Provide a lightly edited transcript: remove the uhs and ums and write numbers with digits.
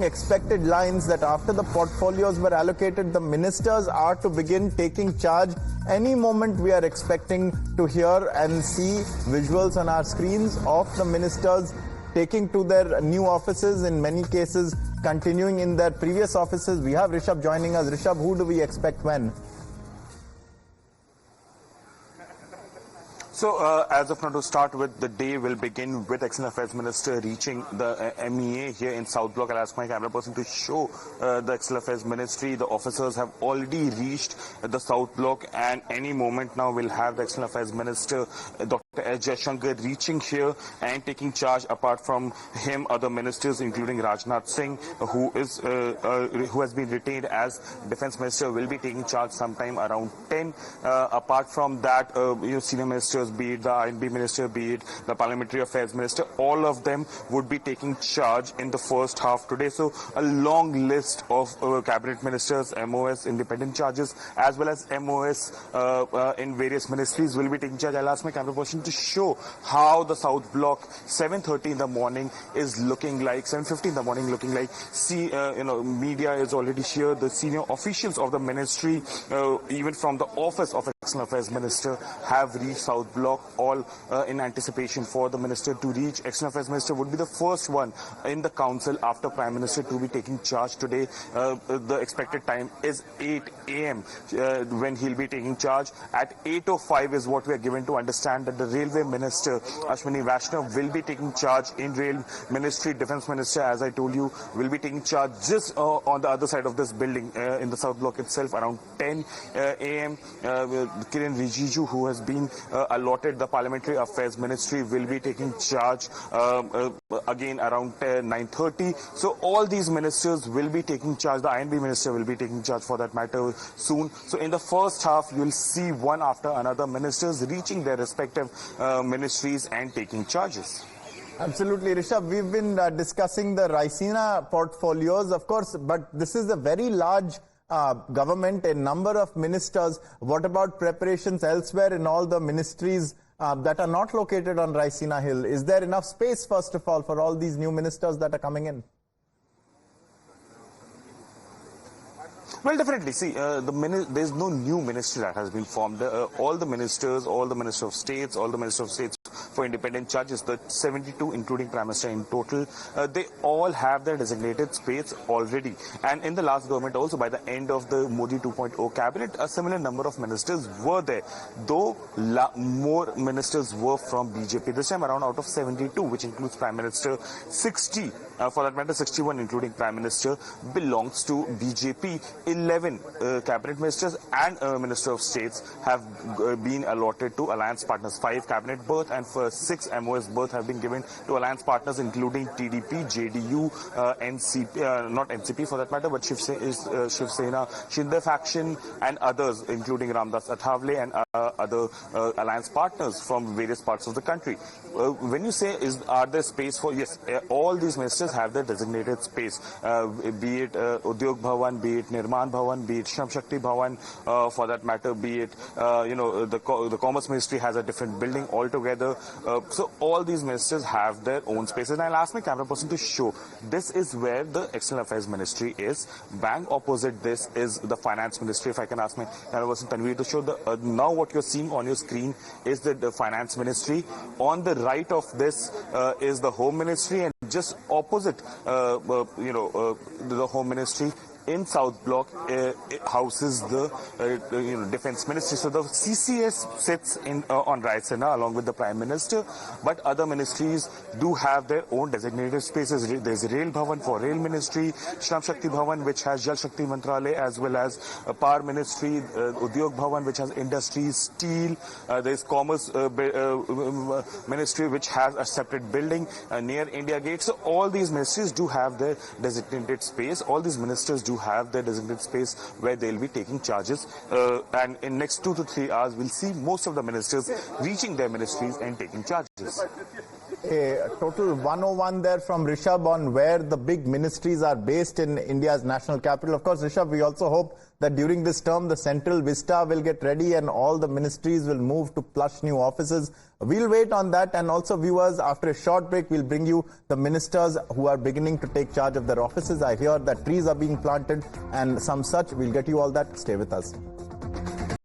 expected lines that after the portfolios were allocated, the ministers are to begin taking charge. Any moment we are expecting to hear and see visuals on our screens of the ministers taking to their new offices, in many cases continuing in their previous offices. We have Rishabh joining us. Rishabh, who do we expect when? So, as of now, to start with, the day will begin with External Affairs Minister reaching the MEA here in South Block. I'll ask my camera person to show the External Affairs Ministry. The officers have already reached the South Block, and any moment now we'll have the External Affairs Minister, Dr. Jaishankar, reaching here and taking charge. Apart from him, other ministers, including Rajnath Singh, who has been retained as Defence Minister, will be taking charge sometime around 10. Apart from that, senior ministers, be it the INB Minister, be it the Parliamentary Affairs Minister, all of them would be taking charge in the first half today. So a long list of cabinet ministers, MOS, independent charges, as well as MOS in various ministries will be taking charge. I'll ask my camera person to show how the South Block 7:30 in the morning is looking like, 7:50 in the morning looking like. See, media is already here. The senior officials of the ministry, even from the office of External Affairs Minister, have reached South Block, all in anticipation for the minister to reach. External Affairs Minister would be the first one in the council after Prime Minister to be taking charge today. The expected time is 8 a.m. When he'll be taking charge. At 8:05 is what we are given to understand that the Railway Minister, Ashwini Vaishnav, will be taking charge in Rail Ministry. Defence Minister, as I told you, will be taking charge just on the other side of this building in the South Block itself around 10 a.m. Kiran Rijiju, who has been allotted the Parliamentary Affairs Ministry, will be taking charge again around 9:30. So all these ministers will be taking charge. The INB Minister will be taking charge for that matter soon. So in the first half, you will see one after another ministers reaching their respective ministries and taking charges. Absolutely, Rishabh. We've been discussing the Raisina portfolios, of course, but this is a very large government, a number of ministers. What about preparations elsewhere in all the ministries that are not located on Raisina Hill? Is there enough space, first of all, for all these new ministers that are coming in? Well, definitely. See, there's no new ministry that has been formed. All the ministers of states, all the ministers of states for independent charges, the 72, including Prime Minister in total, they all have their designated space already. And in the last government also, by the end of the Modi 2.0 cabinet, a similar number of ministers were there. Though more ministers were from BJP. This time around, out of 72, which includes Prime Minister, 60, for that matter 61, including Prime Minister, belongs to BJP. 11 cabinet ministers and Minister of States have been allotted to alliance partners. 5 cabinet berth and 6 MOS berth have been given to alliance partners, including TDP, JDU, NCP, not NCP for that matter, but Shiv Sena, Shinde faction, and others, including Ramdas Athavale and other alliance partners from various parts of the country. When you say, are there space for, yes, all these ministers have their designated space, be it Udyog Bhavan, be it Nirman Bhavan, be it Shram Shakti Bhavan, for that matter, be it, the Commerce Ministry has a different building altogether. So all these ministers have their own spaces. And I'll ask my camera person to show. This is where the External Affairs Ministry is. Bang opposite this is the Finance Ministry. If I can ask my camera person Tanveer to show. Now what you're seeing on your screen is the Finance Ministry. On the right of this is the Home Ministry, and just opposite, the Home Ministry in South Block houses the Defence Ministry. So the CCS sits on Raisina along with the Prime Minister, but other ministries do have their own designated spaces. There's Rail Bhavan for Rail Ministry, Shram Shakti Bhavan, which has Jal Shakti Mantralaya, as well as Power Ministry, Udyog Bhavan, which has Industries, Steel. There's Commerce Ministry, which has a separate building near India Gate. So all these ministries do have their designated space. All these ministers do have their designated space where they'll be taking charges, and in next 2 to 3 hours we'll see most of the ministers reaching their ministries and taking charges. a total 101 there from Rishabh on where the big ministries are based in India's national capital. Of course, Rishabh, we also hope that during this term, the central vista will get ready and all the ministries will move to plush new offices. We'll wait on that. And also, viewers, after a short break, we'll bring you the ministers who are beginning to take charge of their offices. I hear that trees are being planted and some such. We'll get you all that. Stay with us.